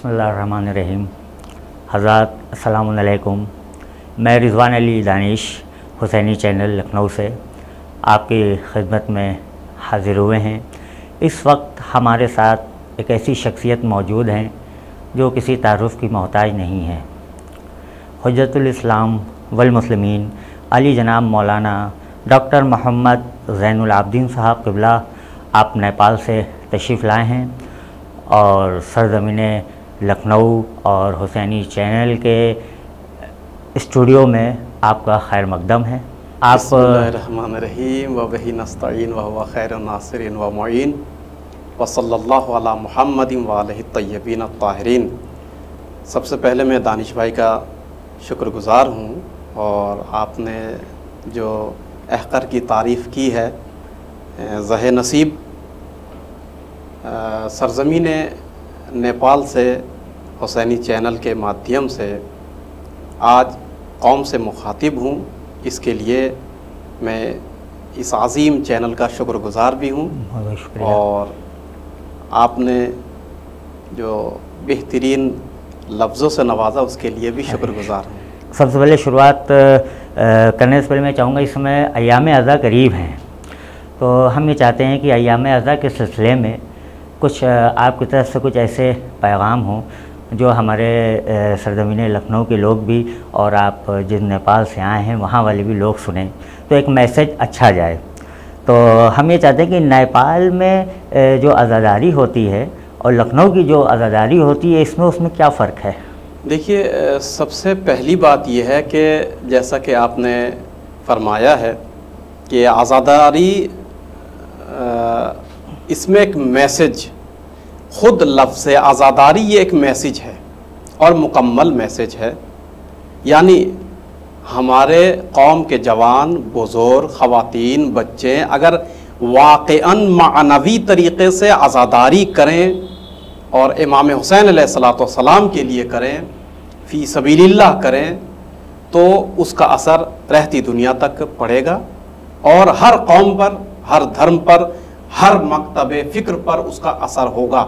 बिस्मिल्लाहिर्रहमानिर्रहीम। हज़रात अस्सलामु अलैकुम। मैं रिज़वान अली दानिश हुसैनी चैनल लखनऊ से आपकी खिदमत में हाज़िर हुए हैं। इस वक्त हमारे साथ एक ऐसी शख्सियत मौजूद हैं जो किसी तारुफ़ की मोहताज नहीं है। हुज्जतुल इस्लाम वल मुस्लिमीन अली जनाब मौलाना डॉक्टर मोहम्मद ज़ैनुल आबिदीन साहब क़िबला आप नेपाल से तशरीफ़ लाए हैं और सरज़मीने लखनऊ और हुसैनी चैनल के स्टूडियो में आपका खैर मक़दम है। आप बिस्मिल्लाहिर्रहमानिर्रहीम व बिही नस्तईन व हुवा खैरुन नासिरिन व मुईन व सल्लल्लाहु अला मुहम्मदिन व आलिहि तय्यबीन अत्ताहिरीन। सबसे पहले मैं दानिश भाई का शुक्रगुज़ार हूँ और आपने जो अहकर की तारीफ़ की है, ज़हे नसीब सरज़मीन नेपाल से हुसैनी चैनल के माध्यम से आज कौम से मुखातिब हूँ। इसके लिए मैं इस अज़ीम चैनल का शुक्रगुज़ार भी हूँ और आपने जो बेहतरीन लफ्ज़ों से नवाजा उसके लिए भी शुक्रगुज़ार हूँ। सबसे पहले शुरुआत करने से पहले मैं चाहूँगा, इस समय अय्याम अज़ा करीब हैं, तो हम ये चाहते हैं कि अय्याम अज़ा के सिलसिले में कुछ आपकी तरफ से कुछ ऐसे पैगाम हों जो हमारे सरज़मीन लखनऊ के लोग भी और आप जिन नेपाल से आए हैं वहाँ वाले भी लोग सुनें, तो एक मैसेज अच्छा जाए। तो हम ये चाहते हैं कि नेपाल में जो अज़ादारी होती है और लखनऊ की जो अज़ादारी होती है, उसमें क्या फ़र्क है? देखिए, सबसे पहली बात यह है कि जैसा कि आपने फरमाया है कि आज़ादारी, इसमें एक मैसेज, ख़ुद लफ्ज़ आज़ादारी ये एक मैसेज है और मुकम्मल मैसेज है। यानी हमारे कौम के जवान, बुज़ुर्ग, ख़वातीन, बच्चे अगर वाक़अन मानवी तरीक़े से आज़ादारी करें और इमाम हुसैन अलैहिस्सलाम के लिए करें, फ़ी सबीलिल्लाह करें, तो उसका असर रहती दुनिया तक पड़ेगा और हर कौम पर, हर धर्म पर, हर मकतबे फ़िक्र पर उसका असर होगा।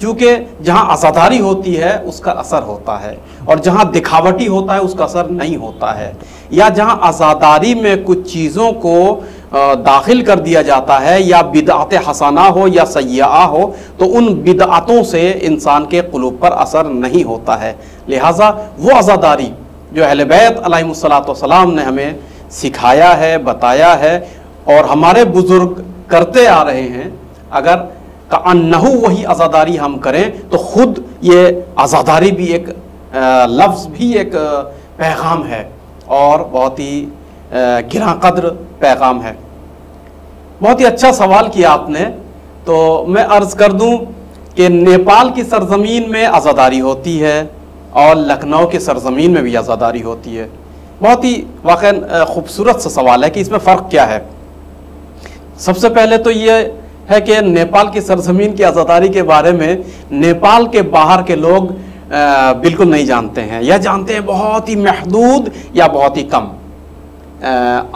क्योंकि जहाँ आज़ादारी होती है उसका असर होता है और जहाँ दिखावटी होता है उसका असर नहीं होता है। या जहाँ आज़ादारी में कुछ चीज़ों को दाखिल कर दिया जाता है या बिदअत हसना हो या सय्या हो, तो उन बिदअतों से इंसान के क़ुलूब पर असर नहीं होता है। लिहाजा वो आज़ादारी जो अहले बैत अलैहिमुस्सलाम ने हमें सिखाया है, बताया है और हमारे बुज़ुर्ग करते आ रहे हैं, अगर कान्नहु वही आज़ादारी हम करें तो ख़ुद ये आज़ादारी भी एक लफ्ज़ भी एक पैगाम है और बहुत ही गिरां कद्र पैगाम है। बहुत ही अच्छा सवाल किया आपने। तो मैं अर्ज़ कर दूं कि नेपाल की सरज़मीन में आज़ादारी होती है और लखनऊ की सरज़मीन में भी आज़ादारी होती है। बहुत ही वाक़ई ख़ूबसूरत सा सवाल है कि इसमें फ़र्क क्या है। सबसे पहले तो ये है कि नेपाल की सरज़मीन की आज़ादारी के बारे में नेपाल के बाहर के लोग बिल्कुल नहीं जानते हैं या जानते हैं बहुत ही महदूद या बहुत ही कम।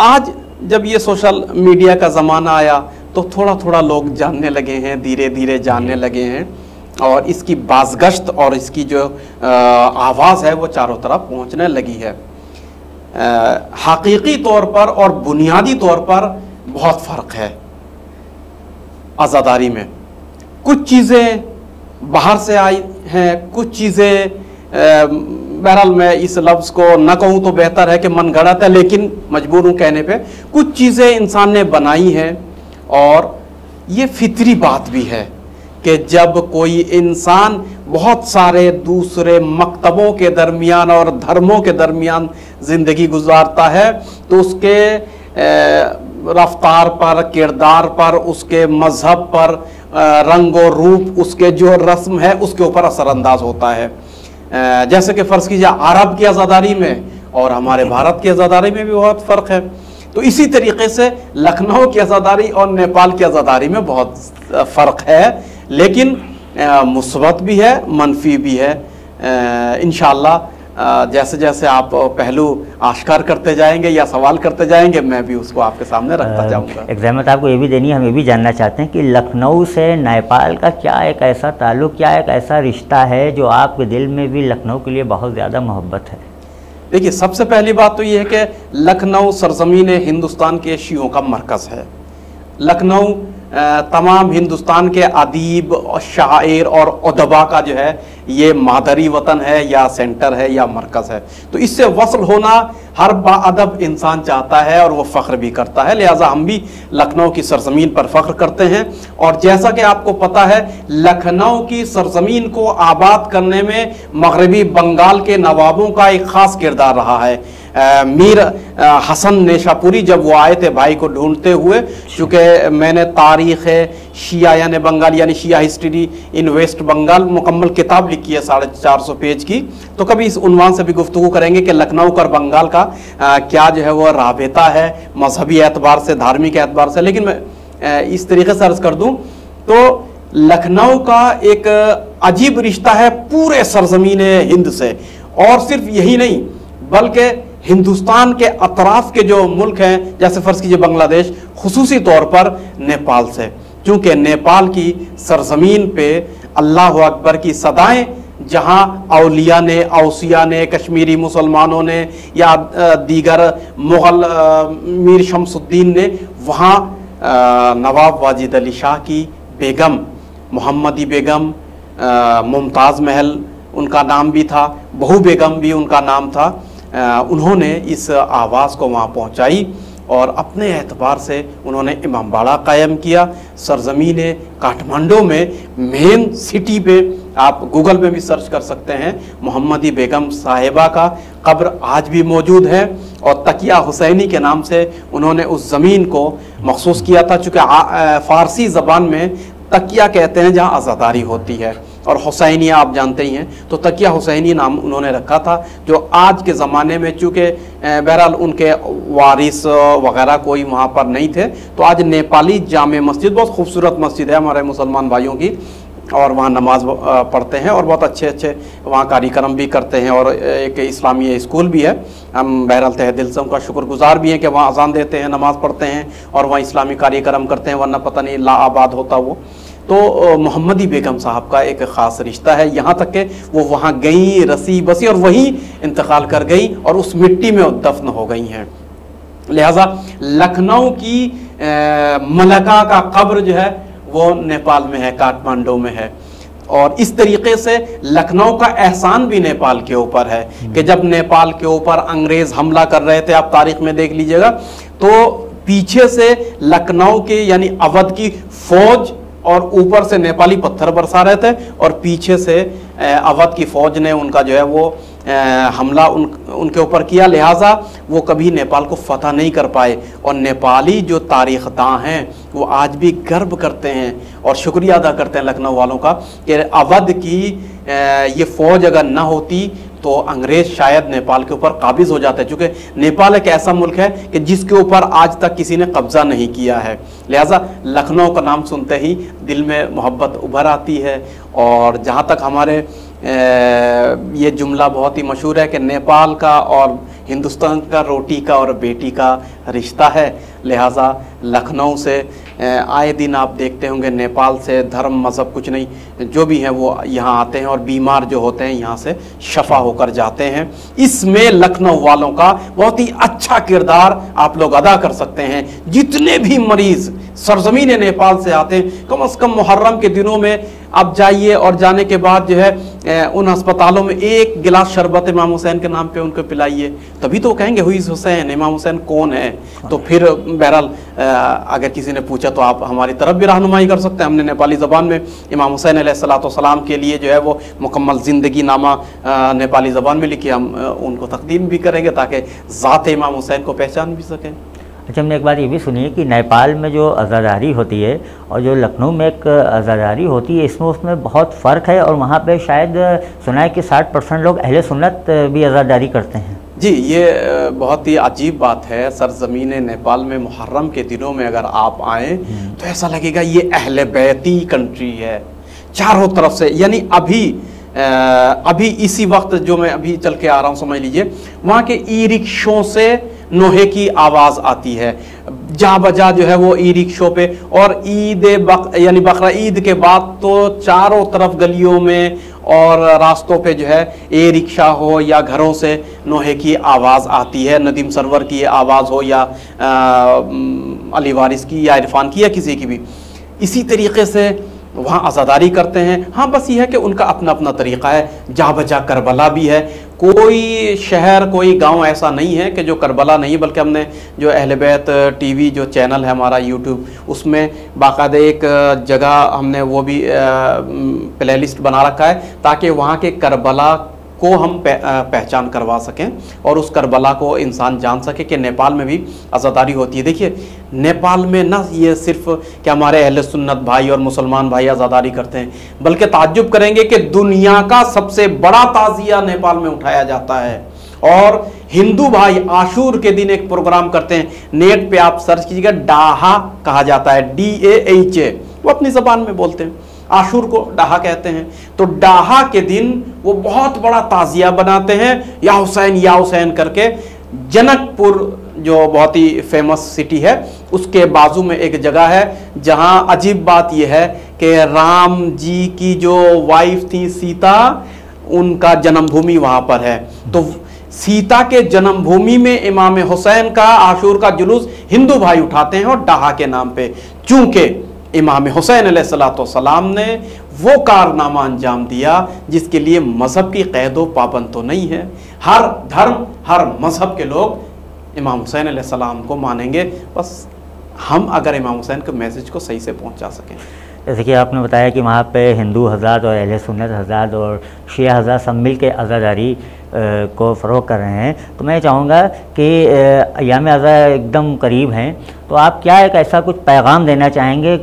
आज जब ये सोशल मीडिया का ज़माना आया तो थोड़ा थोड़ा लोग जानने लगे हैं, धीरे धीरे जानने लगे हैं और इसकी बाज़गश्त और इसकी जो आवाज़ है वो चारों तरफ पहुँचने लगी है। हकीकी तौर पर और बुनियादी तौर पर बहुत फ़र्क है आज़ादारी में। कुछ चीज़ें बाहर से आई हैं, कुछ चीज़ें बहरहाल मैं इस लफ्ज़ को न कहूँ तो बेहतर है कि मन गढ़ंत है, लेकिन मजबूर हूँ कहने पे, कुछ चीज़ें इंसान ने बनाई हैं और ये फितरी बात भी है कि जब कोई इंसान बहुत सारे दूसरे मकतबों के दरमियान और धर्मों के दरमियान ज़िंदगी गुजारता है तो उसके रफ्तार पर, किरदार पर, उसके मज़हब पर, रंग और रूप, उसके जो रस्म है उसके ऊपर असरअंदाज होता है। जैसे कि फ़र्ज़ कीजिए अरब की आज़ादारी में और हमारे भारत की आज़ादारी में भी बहुत फ़र्क है। तो इसी तरीके से लखनऊ की आज़ादारी और नेपाल की आज़ादारी में बहुत फ़र्क है, लेकिन मुस्बत भी है, मनफी भी है। इंशाअल्लाह जैसे जैसे आप पहलू आश्कार करते जाएंगे या सवाल करते जाएंगे, मैं भी उसको आपके सामने रखता जाऊंगा। एग्जाम्पल आपको ये भी देनी है, हम ये भी जानना चाहते हैं कि लखनऊ से नेपाल का क्या एक ऐसा ताल्लुक़, क्या एक ऐसा रिश्ता है जो आपके दिल में भी लखनऊ के लिए बहुत ज़्यादा मोहब्बत है? देखिए, सबसे पहली बात तो ये है कि लखनऊ सरजमीन हिंदुस्तान के शियों का मरकज़ है। लखनऊ तमाम हिंदुस्तान के अदीब और शायर और उदबा का जो है ये मादरी वतन है या सेंटर है या मरकज़ है। तो इससे वसल होना हर बाअदब इंसान चाहता है और वो फ़ख्र भी करता है। लिहाजा हम भी लखनऊ की सरजमीन पर फ़ख्र करते हैं। और जैसा कि आपको पता है, लखनऊ की सरजमीन को आबाद करने में मगरबी बंगाल के नवाबों का एक ख़ास किरदार रहा है। मीर हसन नेशापुरी जब वो आए थे भाई को ढूंढते हुए, चूँकि मैंने तारीख़ शिया यानी बंगाल यानी शिया हिस्ट्री इन वेस्ट बंगाल मुकम्मल किताब लिखी है 450 पेज की, तो कभी इस उन्वान से भी गुफ्तगू करेंगे कि लखनऊ और बंगाल का क्या जो है वो राबता है मजहबी एतबार से, धार्मिक एतबार से। लेकिन मैं इस तरीके से अर्ज़ कर दूँ तो लखनऊ का एक अजीब रिश्ता है पूरे सरजमीन हिंद से, और सिर्फ यही नहीं बल्कि हिंदुस्तान के अतराफ के जो मुल्क हैं, जैसे फ़र्ज़ कीजिए बांग्लादेश, खुसूसी तौर पर नेपाल से, क्योंकि नेपाल की सरजमीन पे अल्लाह अकबर की सदाएं जहां औलिया ने, औसिया ने, कश्मीरी मुसलमानों ने या दीगर मुग़ल मीर शमसुद्दीन ने, वहाँ नवाब वाजिद अली शाह की बेगम, मोहम्मदी बेगम, मुमताज़ महल उनका नाम भी था, बहू बेगम भी उनका नाम था, उन्होंने इस आवाज़ को वहाँ पहुँचाई और अपने एतबार से उन्होंने इमामबाड़ा कायम किया। सरजमीन काठमांडू में मेन सिटी पे आप गूगल पे भी सर्च कर सकते हैं, मोहम्मदी बेगम साहिबा का कब्र आज भी मौजूद है और तकिया हुसैनी के नाम से उन्होंने उस ज़मीन को मखसूस किया था। चूँकि फ़ारसी ज़बान में तकिया कहते हैं जहाँ आज़ादारी होती है, और हुसैनिया आप जानते ही हैं, तो तकिया हुसैनी नाम उन्होंने रखा था, जो आज के ज़माने में चूँकि बहरहाल उनके वारिस वगैरह कोई वहाँ पर नहीं थे, तो आज नेपाली जामे मस्जिद, बहुत खूबसूरत मस्जिद है हमारे मुसलमान भाइयों की, और वहाँ नमाज पढ़ते हैं और बहुत अच्छे अच्छे वहाँ कार्यक्रम भी करते हैं, और एक इस्लामी स्कूल भी है। हम बहरहाल तहे दिल से उनका शुक्रगुजार भी हैं कि वहाँ अज़ान देते हैं, नमाज़ पढ़ते हैं और वहाँ इस्लामी कार्यक्रम करते हैं, वरना पता नहीं ला आबाद होता वो। तो मोहम्मदी बेगम साहब का एक ख़ास रिश्ता है, यहाँ तक कि वो वहाँ गई, रसी बसी और वहीं इंतकाल कर गई और उस मिट्टी में दफन हो गई हैं। लिहाजा लखनऊ की मलका का कब्र जो है वो नेपाल में है, काठमांडू में है। और इस तरीके से लखनऊ का एहसान भी नेपाल के ऊपर है कि जब नेपाल के ऊपर अंग्रेज़ हमला कर रहे थे, आप तारीख में देख लीजिएगा, तो पीछे से लखनऊ के यानी अवध की फ़ौज और ऊपर से नेपाली पत्थर बरसा रहे थे और पीछे से अवध की फ़ौज ने उनका जो है वो हमला उनके ऊपर किया। लिहाजा वो कभी नेपाल को फतह नहीं कर पाए। और नेपाली जो तारीख़दां हैं वो आज भी गर्व करते हैं और शुक्रिया अदा करते हैं लखनऊ वालों का कि अवध की ये फ़ौज अगर न होती तो अंग्रेज़ शायद नेपाल के ऊपर काबिज़ हो जाते हैं, क्योंकि नेपाल एक ऐसा मुल्क है कि जिसके ऊपर आज तक किसी ने कब्ज़ा नहीं किया है। लिहाजा लखनऊ का नाम सुनते ही दिल में मोहब्बत उभर आती है। और जहाँ तक हमारे ये जुमला बहुत ही मशहूर है कि नेपाल का और हिंदुस्तान का रोटी का और बेटी का रिश्ता है। लिहाजा लखनऊ से आए दिन आप देखते होंगे नेपाल से धर्म मज़हब कुछ नहीं, जो भी हैं वो यहाँ आते हैं और बीमार जो होते हैं यहाँ से शफा होकर जाते हैं। इसमें लखनऊ वालों का बहुत ही अच्छा किरदार आप लोग अदा कर सकते हैं। जितने भी मरीज़ सरजमीन नेपाल से आते हैं, कम से कम मुहर्रम के दिनों में आप जाइए और जाने के बाद जो है उन अस्पतालों में एक गिलास शरबत इमाम हुसैन के नाम पे उनको पिलाइए, तभी तो कहेंगे हुई हुसैन, इमाम हुसैन कौन है। तो फिर बहरहाल अगर किसी ने पूछा तो आप हमारी तरफ भी रहनुमाई कर सकते हैं। हमने नेपाली ज़बान में इमाम हुसैन अलैहिस्सलाम के लिए जो है वो मुकम्मल ज़िंदगी नामा नेपाली ज़बान में लिखी, हम उनको तकदीम भी करेंगे ताकि ज़ात इमाम हुसैन को पहचान भी सकें। अच्छा, हमने एक बात ये भी सुनी है कि नेपाल में जो अज़ादारी होती है और जो लखनऊ में एक अज़ादारी होती है, इसमें उसमें बहुत फ़र्क है। और वहाँ पे शायद सुना है कि 60% लोग अहले सुन्नत भी अज़ादारी करते हैं। जी, ये बहुत ही अजीब बात है। सरज़मीन नेपाल में मुहर्रम के दिनों में अगर आप आएँ तो ऐसा लगेगा ये अहले बैती कंट्री है चारों तरफ से। यानी अभी अभी इसी वक्त जो मैं अभी चल के आ रहा हूँ, समझ लीजिए, वहाँ के ई रिक्शों से नोहे की आवाज़ आती है, जा बजा जो है वो ई रिक्शों पे। और यानी बकरा ईद के बाद तो चारों तरफ गलियों में और रास्तों पे जो है ए रिक्शा हो या घरों से नोहे की आवाज़ आती है, नदीम सरवर की आवाज़ हो या अली वारिस की या इरफान की या किसी की भी। इसी तरीके से वहाँ आज़ादारी करते हैं। हाँ, बस ये है कि उनका अपना अपना तरीक़ा है। जा बजा करबला भी है, कोई शहर कोई गांव ऐसा नहीं है कि जो करबला नहीं है, बल्कि हमने जो अहले बैत टीवी जो चैनल है हमारा यूट्यूब, उसमें बाकायदा एक जगह हमने वो भी प्लेलिस्ट बना रखा है ताकि वहाँ के करबला को हम पहचान करवा सकें और उस करबला को इंसान जान सके कि नेपाल में भी आज़ादारी होती है। देखिए, नेपाल में ना ये सिर्फ कि हमारे अहले सुन्नत भाई और मुसलमान भाई आज़ादारी करते हैं, बल्कि ताज्जुब करेंगे कि दुनिया का सबसे बड़ा ताज़िया नेपाल में उठाया जाता है। और हिंदू भाई आशूर के दिन एक प्रोग्राम करते हैं, नेट पे आप सर्च कीजिएगा, डाहा कहा जाता है, DAHA, वो अपनी ज़बान में बोलते हैं, आशूर को डाहा कहते हैं। तो डाहा के दिन वो बहुत बड़ा ताज़िया बनाते हैं, या हुसैन करके। जनकपुर जो बहुत ही फेमस सिटी है, उसके बाजू में एक जगह है जहां अजीब बात यह है कि राम जी की जो वाइफ थी सीता, उनका जन्मभूमि वहां पर है। तो सीता के जन्मभूमि में इमाम हुसैन का आशूर का जुलूस हिंदू भाई उठाते हैं और डाहा के नाम पे, चूंकि इमाम हुसैन अलैहिस्सलाम ने वो कारनामा अंजाम दिया जिसके लिए मज़हब की क़ैदो पाबंद तो नहीं है। हर धर्म हर मज़हब के लोग इमाम हुसैन अलैहिस्सलाम को मानेंगे, बस हम अगर इमाम हुसैन के मैसेज को सही से पहुंचा सकें। जैसे कि आपने बताया कि वहाँ पे हिंदू हज़रात और अहले सुन्नत हज़रात और शिया हज़रात सब मिल के आज़ादारी को फ़रोग़ कर रहे हैं, तो मैं चाहूँगा कि अय्याम अज़ा एकदम करीब हैं, तो आप क्या एक ऐसा कुछ पैगाम देना चाहेंगे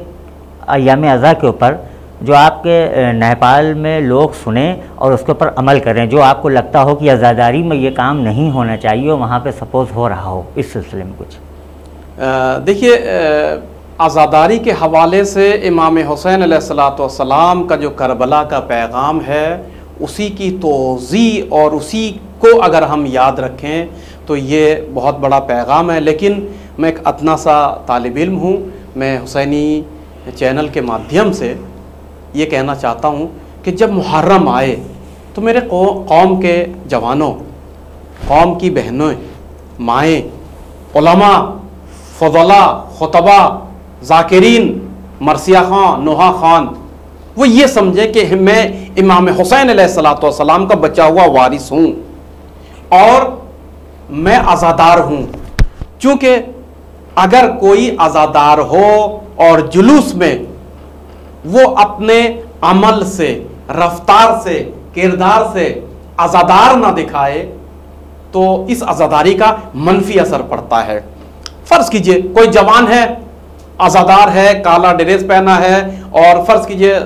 अय्याम अज़ा के ऊपर जो आपके नेपाल में लोग सुने और उसके ऊपर अमल करें, जो आपको लगता हो कि आज़ादारी में ये काम नहीं होना चाहिए और वहाँ पे सपोज़ हो रहा हो, इस सिलसिले में कुछ? देखिए, आज़ादारी के हवाले से इमाम हुसैन अलैहिस्सलाम का जो करबला का पैगाम है, उसी की तोज़ी और उसी को अगर हम याद रखें तो ये बहुत बड़ा पैगाम है। लेकिन मैं एक अतना सा तालिब इल्म हूँ, मैं हुसैनी चैनल के माध्यम से ये कहना चाहता हूँ कि जब मुहर्रम आए तो मेरे कौम के जवानों, कौम की बहनों, माएँ, उलमा, फज़ला, खुतबा, ज़ाकिरीन, मरसिया खान, नोहा खान, वो ये समझे कि मैं इमाम हुसैन अलैहिस्सलाम का बचा हुआ वारिस हूँ और मैं आज़ादार हूँ। चूँकि अगर कोई आज़ादार हो और जुलूस में वो अपने अमल से, रफ्तार से, किरदार से आज़ादार ना दिखाए तो इस आज़ादारी का मनफी असर पड़ता है। फ़र्ज़ कीजिए कोई जवान है, आज़ादार है, काला ड्रेस पहना है और फ़र्ज़ कीजिए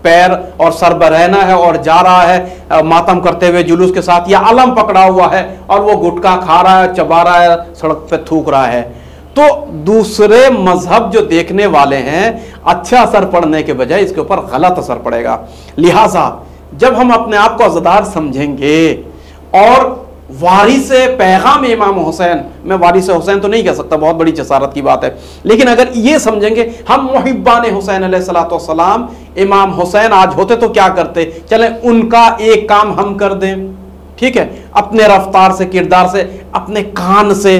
पैर और सर बरहना है और जा रहा है मातम करते हुए जुलूस के साथ, या अलम पकड़ा हुआ है और वो गुटखा खा रहा है, चबा रहा है, सड़क पे थूक रहा है, तो दूसरे मजहब जो देखने वाले हैं अच्छा असर पड़ने के बजाय इसके ऊपर गलत असर पड़ेगा। लिहाजा जब हम अपने आप को आज़ादार समझेंगे और वारिस पैगाम इमाम हुसैन, मैं वारिस हुसैन तो नहीं कह सकता, बहुत बड़ी जसारत की बात है, लेकिन अगर ये समझेंगे हम मुहिब्बान हुसैन अलैहिस्सलाम, इमाम हुसैन आज होते तो क्या करते, चले उनका एक काम हम कर दें, ठीक है, अपने रफ्तार से, किरदार से, अपने कान से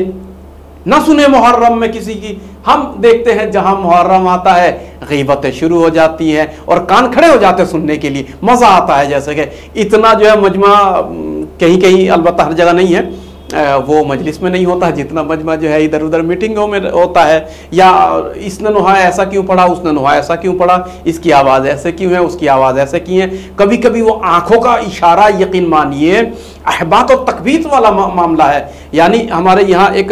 ना सुने मुहर्रम में किसी की। हम देखते हैं जहां मुहर्रम आता है गीबतें शुरू हो जाती हैं और कान खड़े हो जाते हैं सुनने के लिए, मज़ा आता है। जैसे कि इतना जो है मजमा कहीं कहीं, अलबत्ता हर जगह नहीं है, वो मजलिस में नहीं होता जितना मजमा जो है इधर उधर मीटिंगों में होता है, या इसने नुहा ऐसा क्यों पढ़ा, उसने नुहा ऐसा क्यों पढ़ा, इसकी आवाज़ ऐसे क्यों है, उसकी आवाज़ ऐसे क्यों है। कभी कभी वो आंखों का इशारा यकीन मानिए अहबात और तकबीत वाला मामला है। यानी हमारे यहाँ एक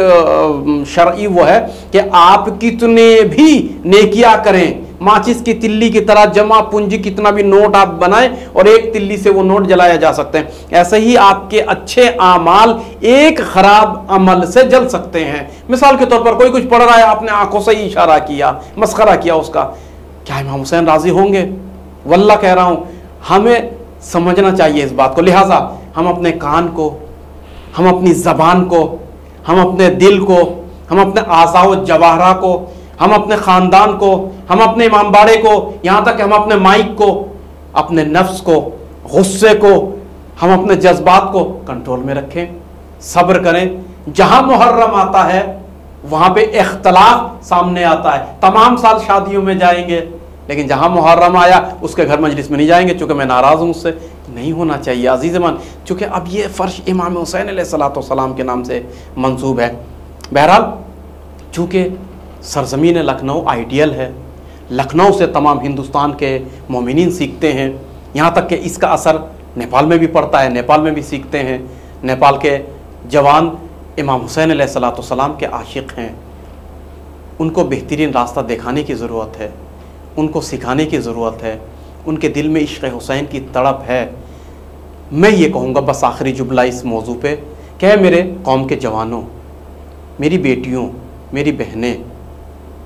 शरई वो है कि आप कितने भी नेकिया करें, माचिस की तिल्ली की तरह जमा पूंजी कितना भी नोट आप बनाएं और एक तिल्ली से वो नोट जलाया जा सकते हैं, ऐसे ही आपके अच्छे आमाल एक खराब अमल से जल सकते हैं। मिसाल के तौर पर कोई कुछ पढ़ रहा है, आपने आंखों से ही इशारा किया, मस्खरा किया उसका, क्या इमाम हुसैन राजी होंगे? वल्लाह कह रहा हूं, हमें समझना चाहिए इस बात को। लिहाजा हम अपने कान को, हम अपनी ज़बान को, हम अपने दिल को, हम अपने आज़ाओ जवाहरा को, हम अपने ख़ानदान को, हम अपने इमामबाड़े को, यहाँ तक कि हम अपने माइक को, अपने नफ्स को, गुस्से को, हम अपने जज्बात को कंट्रोल में रखें, सब्र करें। जहाँ मुहर्रम आता है वहाँ पे इख्तलाफ सामने आता है। तमाम साल शादियों में जाएंगे, लेकिन जहाँ मुहर्रम आया उसके घर मजलिस में नहीं जाएंगे, चूँकि मैं नाराज़ हूँ उससे। नहीं होना चाहिए अज़ीज़-ए-मान, चूँकि अब ये फ़र्श इमाम हुसैन अलैहिस्सलाम के नाम से मंसूब है। बहरहाल चूँकि सरज़मीन लखनऊ आइडियल है, लखनऊ से तमाम हिंदुस्तान के मोमिनीन सीखते हैं, यहाँ तक कि इसका असर नेपाल में भी पड़ता है, नेपाल में भी सीखते हैं। नेपाल के जवान इमाम हुसैन अलैहिस्सलाम के आशिक़ हैं, उनको बेहतरीन रास्ता दिखाने की ज़रूरत है, उनको सिखाने की ज़रूरत है, उनके दिल में इश्क़ हुसैन की तड़प है। मैं ये कहूँगा बस आखिरी जुमला इस मौजू पे कि मेरे कौम के जवानों, मेरी बेटियों, मेरी बहनें,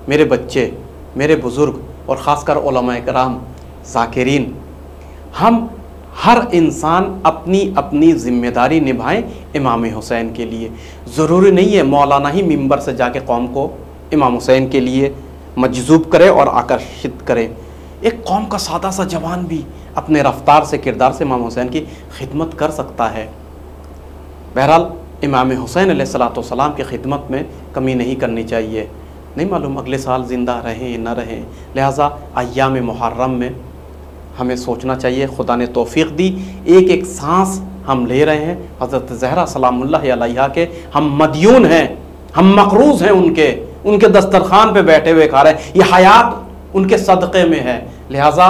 मेरे बच्चे, मेरे बुज़ुर्ग और ख़ासकर उलमा कराम ज़ाकिरीन, हम हर इंसान अपनी अपनी ज़िम्मेदारी निभाएं इमाम हुसैन के लिए। ज़रूरी नहीं है मौलाना ही मिंबर से जाके कौम को इमाम हुसैन के लिए मजज़ूब करे और आकर्षित करे। एक कौम का सादा सा जवान भी अपने रफ्तार से, किरदार से इमाम हुसैन की खिदमत कर सकता है। बहरहाल इमाम हुसैन अलैहिस्सलाम की खिदमत में कमी नहीं करनी चाहिए। नहीं मालूम अगले साल ज़िंदा रहें न रहें, लिहाजा अय्याम मुहर्रम में हमें सोचना चाहिए। खुदा ने तौफीक दी, एक एक सांस हम ले रहे हैं हज़रत ज़हरा सलामुल्लाह अलैहा के, हम मदयून हैं, हम मक़रूज़ हैं उनके दस्तरखान पे बैठे हुए खा रहे हैं। ये हयात उनके सदक़े में है। लिहाजा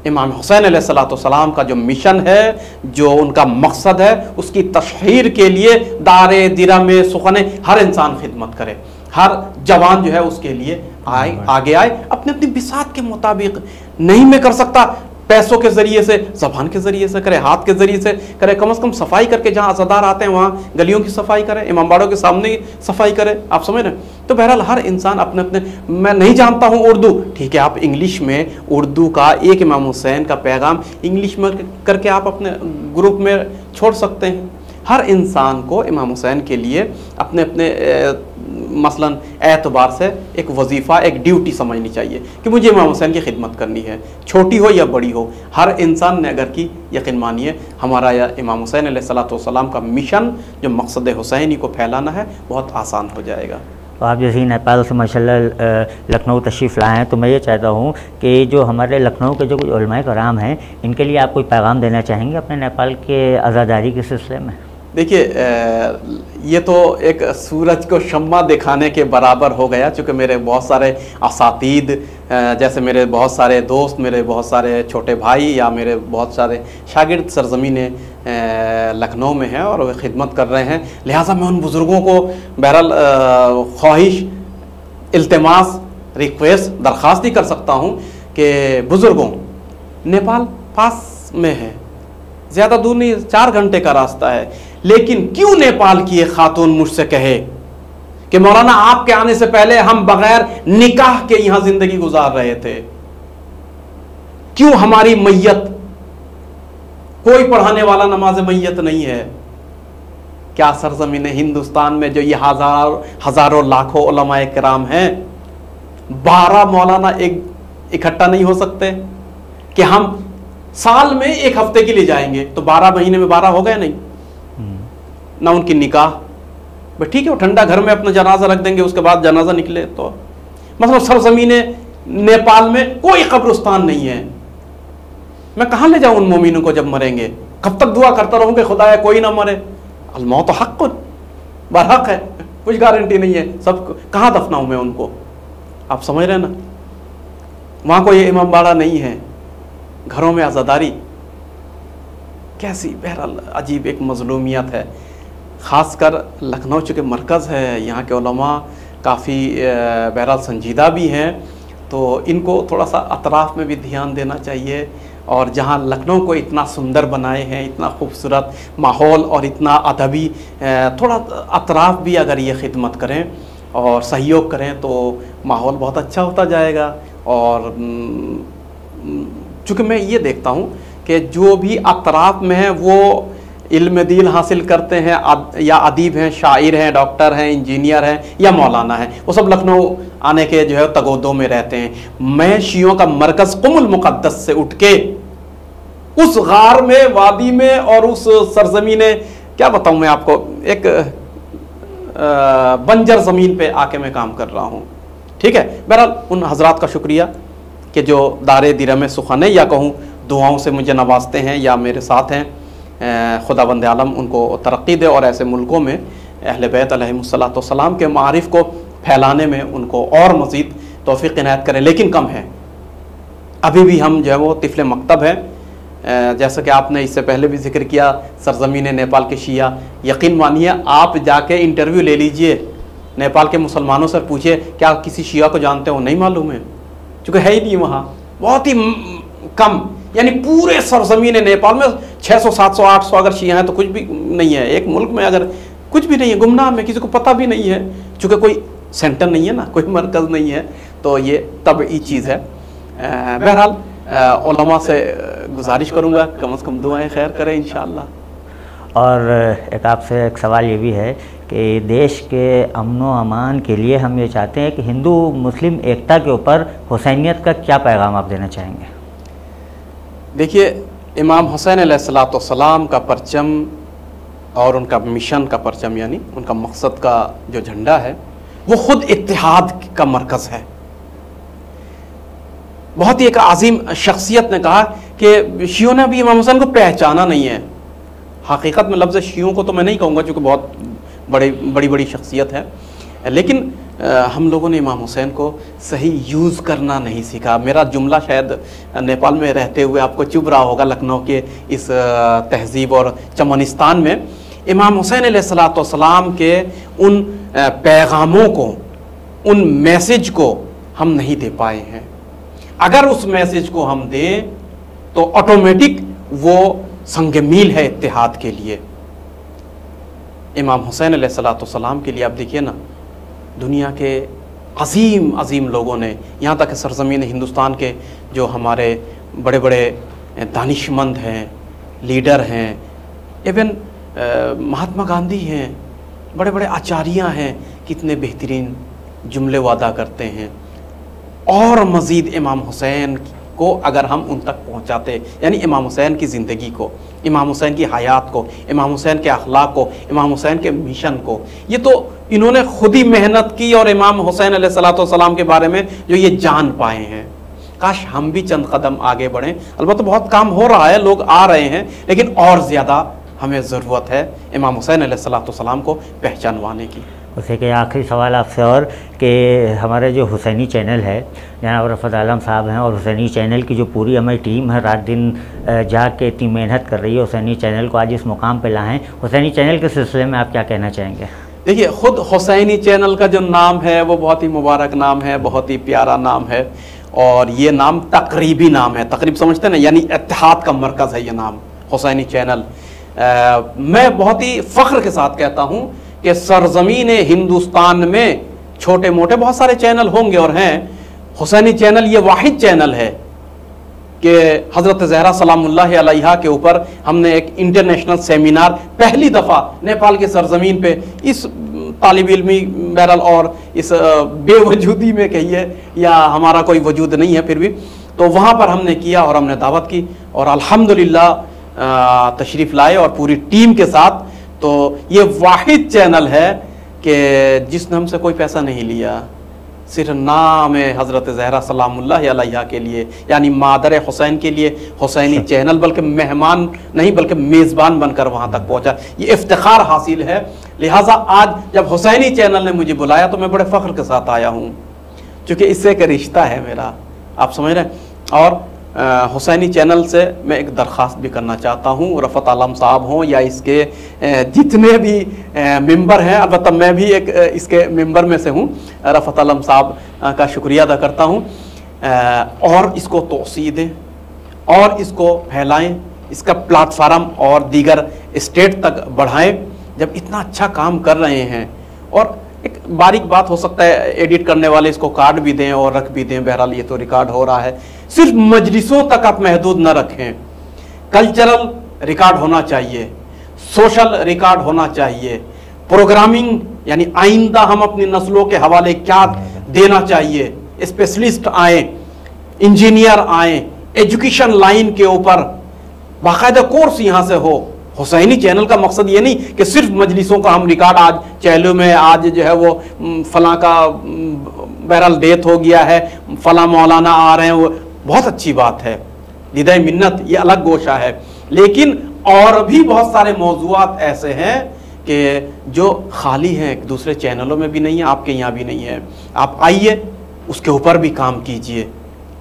इमाम हुसैन अलैहिस्सलाम का जो मिशन है, जो उनका मकसद है, उसकी तशहीर के लिए दारे दिरम सुखने हर इंसान खिदमत करे, हर जवान जो है उसके लिए आगे आए, अपने अपनी बिसात के मुताबिक। नहीं मैं कर सकता, पैसों के ज़रिए से, ज़बान के ज़रिए से करे, हाथ के ज़रिए से करे, कम से कम सफाई करके, जहाँ अज़ादार आते हैं वहाँ गलियों की सफाई करे, इमामबाड़ों के सामने की सफाई करे। आप समझ रहे हैं? तो बहरहाल हर इंसान अपने अपने, मैं नहीं जानता हूँ उर्दू, ठीक है, आप इंग्लिश में उर्दू का एक इमाम हुसैन का पैगाम इंग्लिश में करके आप अपने ग्रुप में छोड़ सकते हैं। हर इंसान को इमाम हुसैन के लिए अपने अपने मसलन एतबार से एक वजीफ़ा, एक ड्यूटी समझनी चाहिए कि मुझे इमाम हुसैन की खिदमत करनी है, छोटी हो या बड़ी हो। हर इंसान ने अगर की, यकीन मानिए हमारा या इमाम हुसैन अलैहिस्सलाम का मिशन, जो मकसद हुसैनी को फैलाना है, बहुत आसान हो जाएगा। तो आप जैसे ही नेपाल से माशाल्लाह लखनऊ तशरीफ़ लाए हैं, तो मैं ये चाहता हूँ कि जो हमारे लखनऊ के जो कुछ उलमाए कराम हैं, इनके लिए आप कोई पैगाम देना चाहेंगे अपने नेपाल के आज़ादारी के सिलसिले में? देखिए, ये तो एक सूरज को शम्मा दिखाने के बराबर हो गया, चूँकि मेरे बहुत सारे असातीद, जैसे मेरे बहुत सारे दोस्त, मेरे बहुत सारे छोटे भाई या मेरे बहुत सारे शागिर्द सरज़मीन लखनऊ में हैं और वे खिदमत कर रहे हैं। लिहाजा मैं उन बुज़ुर्गों को बहरहाल ख्वाहिश, इल्तिमास, रिक्वेस्ट, दरख्वास्त ही कर सकता हूँ कि बुज़ुर्गों, नेपाल पास में है, ज़्यादा दूर नहीं, 4 घंटे का रास्ता है, लेकिन क्यों नेपाल की एक खातून मुझसे कहे कि मौलाना आपके आने से पहले हम बगैर निकाह के यहां जिंदगी गुजार रहे थे, क्यों हमारी मैयत, कोई पढ़ाने वाला नमाज मैयत नहीं है? क्या सरजमीन हिंदुस्तान में जो ये हजारों लाखों उलमाए किराम हैं, 12 मौलाना एक इकट्ठा नहीं हो सकते कि हम साल में 1 हफ्ते के लिए जाएंगे तो 12 महीने में 12 हो गए? नहीं ना उनकी निकाह, भाई ठीक है, वो ठंडा घर में अपना जनाजा रख देंगे, उसके बाद जनाजा निकले तो मतलब सरजमीन नेपाल में कोई कब्रिस्तान नहीं है। मैं कहाँ ले जाऊँ उन मोमिनों को जब मरेंगे? कब तक दुआ करता रहूँ कि खुदा है कोई ना मरे? अलमौत तो हक़ बरहक है, कुछ गारंटी नहीं है, सब कहाँ दफनाऊँ मैं उनको? आप समझ रहे ना, वहाँ कोई इमाम बाड़ा नहीं है, घरों में आज़ादारी कैसी? बहरहाल अजीब एक मज़लूमियत है। ख़ासकर लखनऊ चूँकि मरकज़ है, यहाँ के उलमा काफ़ी बहरहाल संजीदा भी हैं, तो इनको थोड़ा सा अतराफ़ में भी ध्यान देना चाहिए। और जहाँ लखनऊ को इतना सुंदर बनाए हैं, इतना खूबसूरत माहौल और इतना अदबी, थोड़ा अतराफ़ भी अगर ये खिदमत करें और सहयोग करें तो माहौल बहुत अच्छा होता जाएगा। और चूँकि मैं ये देखता हूँ कि जो भी अतराफ में हैं वो इल्म दीन हासिल करते हैं, या अदीब हैं, शायर हैं, डॉक्टर हैं, इंजीनियर हैं या मौलाना हैं, वो सब लखनऊ आने के जो है तगोदों में रहते हैं। मैं शियों का मरकज़ कुमुल मुक़द्दस से उठ के उस गार में, वादी में और उस सरजमीन, क्या बताऊं मैं आपको, एक बंजर ज़मीन पे आके मैं काम कर रहा हूँ। ठीक है, बहरहाल उन हजरात का शुक्रिया कि जो दारे दिरम सुखने या कहूँ दुआओं से मुझे नवाजते हैं या मेरे साथ हैं। खुदावंद आलम उनको तरक्की दे और ऐसे मुल्कों में अहले बैत अलैहिमुस्सलाम के मारिफ को फैलाने में उनको और मज़ीद तौफ़ीक़ इनायत करें। लेकिन कम है, अभी भी हम जो है वो तिफ़्ल मकतब हैं। जैसा कि आपने इससे पहले भी जिक्र किया, सरज़मीन नेपाल के शिया, यकीन मानिए आप जाके इंटरव्यू ले लीजिए, नेपाल के मुसलमानों से पूछिए क्या किसी शिया को जानते हो, नहीं मालूम है, चूँकि है ही नहीं वहाँ, बहुत ही कम। यानी पूरे सरजमीन नेपाल में 600 700 800 अगर शिया हैं तो कुछ भी नहीं है। एक मुल्क में अगर कुछ भी नहीं है, गुमनाम है, किसी को पता भी नहीं है, चूँकि कोई सेंटर नहीं है ना, कोई मरकज़ नहीं है, तो ये तबई चीज़ है। बहरहाल उलमा से गुजारिश करूँगा कम से कम दुआएं खैर करें इंशाअल्लाह। और एक आपसे एक सवाल ये भी है कि देश के अमन व अमान के लिए हम ये चाहते हैं कि हिंदू मुस्लिम एकता के ऊपर हुसैनियत का क्या पैगाम आप देना चाहेंगे? देखिए, इमाम हुसैन अलैहिस्सलाम का परचम और उनका मिशन का परचम, यानी उनका मकसद का जो झंडा है, वो ख़ुद इत्तिहाद का मरकज़ है। बहुत ही एक अजीम शख्सियत ने कहा कि शियों ने अभी इमाम हुसैन को पहचाना नहीं है। हकीकत में लफ्ज़ शियों को तो मैं नहीं कहूँगा क्योंकि बहुत बड़ी शख्सियत है, लेकिन हम लोगों ने इमाम हुसैन को सही यूज़ करना नहीं सीखा। मेरा जुमला शायद नेपाल में रहते हुए आपको चुभ रहा होगा, लखनऊ के इस तहज़ीब और चमनिस्तान में इमाम हुसैन अलैहिस्सलाम के उन पैगामों को, उन मैसेज को हम नहीं दे पाए हैं। अगर उस मैसेज को हम दें तो ऑटोमेटिक वो संग मील है इत्तिहाद के लिए। इमाम हुसैन अलैहिस्सलाम के लिए आप देखिए ना, दुनिया के अजीम लोगों ने, यहाँ तक सरज़मीन हिंदुस्तान के जो हमारे बड़े बड़े दानिशमंद हैं, लीडर हैं, इवन महात्मा गांधी हैं, बड़े बड़े आचार्य हैं, कितने बेहतरीन जुमले वादा करते हैं। और मज़ीद इमाम हुसैन को अगर हम उन तक पहुँचाते, यानी इमाम हुसैन की ज़िंदगी को, इमाम हुसैन की हयात को, इमाम हुसैन के अखलाक को, इमाम हुसैन के मिशन को, ये तो इन्होंने खुद ही मेहनत की और इमाम हुसैन अलैहिस्सलाम के बारे में जो ये जान पाए हैं। काश हम भी चंद कदम आगे बढ़ें। अलबत्ता बहुत काम हो रहा है, लोग आ रहे हैं, लेकिन और ज़्यादा हमें ज़रूरत है इमाम हुसैन अलैहिस्सलाम को पहचानवाने की। उसे के आखिरी सवाल आपसे और कि हमारे जो हुसैनी चैनल है, जनाब रफ़त आलम साहब हैं, और हुसैनी चैनल की जो पूरी हमारी टीम है, रात दिन जाग के इतनी मेहनत कर रही है हुसैनी चैनल को आज इस मुकाम पे लाएं, हुसैनी चैनल के सिलसिले में आप क्या कहना चाहेंगे? देखिए, ख़ुद हुसैनी चैनल का जो नाम है वो बहुत ही मुबारक नाम है, बहुत ही प्यारा नाम है, और ये नाम तकरीबी नाम है। तकरीब समझते हैं ना, यानी इत्तिहाद का मरकज़ है ये नाम हुसैनी चैनल। मैं बहुत ही फ़ख्र के साथ कहता हूँ कि सरज़मीन हिंदुस्तान में छोटे मोटे बहुत सारे चैनल होंगे और हैं, हुसैनी चैनल ये वाहिद चैनल है कि हज़रत ज़हरा सलामुल्लाह अलैहा के ऊपर हमने एक इंटरनेशनल सेमिनार पहली दफ़ा नेपाल के सरज़मीन पे, इस तालिब इल्मी बहरहाल और इस बेवजूदी में कहिए, या हमारा कोई वजूद नहीं है फिर भी, तो वहाँ पर हमने किया और हमने दावत की और अल्हम्दुलिल्लाह तशरीफ़ लाए और पूरी टीम के साथ। तो ये वाहिद चैनल है कि जिसने हमसे कोई पैसा नहीं लिया, सिर्फ नाम है हज़रत ज़हरा सलामुल्लाह अलैहा के लिए, यानी मादर हुसैन के लिए हुसैनी चैनल, बल्कि मेहमान नहीं बल्कि मेज़बान बनकर वहाँ तक पहुँचा। ये इफ्तिखार हासिल है। लिहाजा आज जब हुसैनी चैनल ने मुझे बुलाया तो मैं बड़े फ़ख्र के साथ आया हूँ, क्योंकि इससे एक रिश्ता है मेरा, आप समझ रहे हैं। और हुसैनी चैनल से मैं एक दरख्वास्त भी करना चाहता हूँ, रफ़त आलम साहब हों या इसके जितने भी मेंबर हैं, अलबत्ता मैं भी एक इसके मेंबर में से हूँ, रफ़त आलम साहब का शुक्रिया अदा करता हूँ, और इसको तोसी दें और इसको फैलाएं, इसका प्लेटफार्म और दीगर स्टेट तक बढ़ाएं। जब इतना अच्छा काम कर रहे हैं, और एक बारीक बात हो सकता है एडिट करने वाले इसको कार्ड भी दें और रख भी दें, बहरहाल ये तो रिकॉर्ड हो रहा है, सिर्फ मजलिसों तक आप महदूद न रखें। कल्चरल रिकॉर्ड होना चाहिए, सोशल रिकॉर्ड होना चाहिए, प्रोग्रामिंग यानी आइंदा हम अपनी नस्लों के हवाले क्या देना चाहिए, स्पेशलिस्ट आए, इंजीनियर आए, एजुकेशन लाइन के ऊपर बाकायदा कोर्स यहाँ से हो। हुसैनी चैनल का मकसद ये नहीं कि सिर्फ मजलिसों का हम रिकॉर्ड, आज चैनलों में आज जो है वो फलां का बहरहाल डेथ हो गया है, फलां मौलाना आ रहे हैं, वो बहुत अच्छी बात है, निदाए मिन्नत ये अलग गोशा है। लेकिन और भी बहुत सारे मौजूआत ऐसे हैं कि जो खाली हैं, दूसरे चैनलों में भी नहीं है, आपके यहाँ भी नहीं है। आप आइए, उसके ऊपर भी काम कीजिए,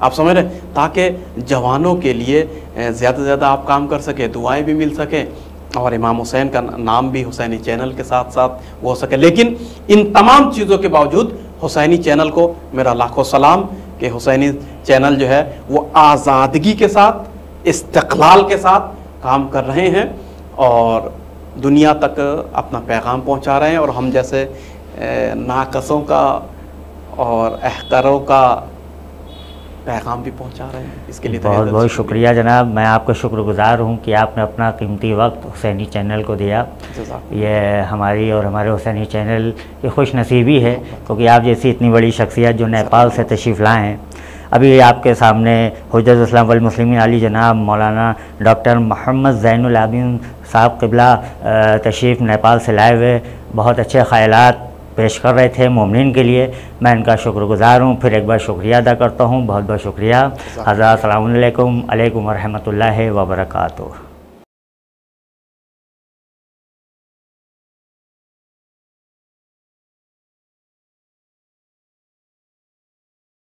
आप समझ रहे, ताकि जवानों के लिए ज़्यादा से ज़्यादा आप काम कर सके, दुआएं भी मिल सकें और इमाम हुसैन का नाम भी हुसैनी चैनल के साथ साथ वो हो सके। लेकिन इन तमाम चीज़ों के बावजूद हुसैनी चैनल को मेरा लाखों सलाम कि हुसैनी चैनल जो है वो आज़ादगी के साथ, इस्तिक़लाल के साथ काम कर रहे हैं और दुनिया तक अपना पैगाम पहुंचा रहे हैं, और हम जैसे नाकसों का और अहकारों का पैगाम भी पहुंचा रहे हैं। इसके लिए बहुत बहुत शुक्रिया जनाब, मैं आपका शुक्रगुजार हूं कि आपने अपना कीमती वक्त हुसैनी चैनल को दिया। ये हमारी और हमारे हुसैनी चैनल की खुश नसीबी है, क्योंकि आप जैसी इतनी बड़ी शख्सियत जो नेपाल से तशरीफ़ लाए हैं, अभी आपके सामने हुज्जतुल इस्लाम वल मुस्लिमीन आली जनाब मौलाना डॉक्टर मोहम्मद ज़ैनुल आबिदीन साहब क़िबला तशरीफ़ नेपाल से लाए हुए बहुत अच्छे ख़यालात पेश कर रहे थे मोमिनीन के लिए। मैं इनका शुक्रगुजार हूँ, फिर एक बार शुक्रिया अदा करता हूँ, बहुत बहुत शुक्रिया। हज़रत अस्सलामु अलैकुम व रहमतुल्लाहि व बरकातुहू।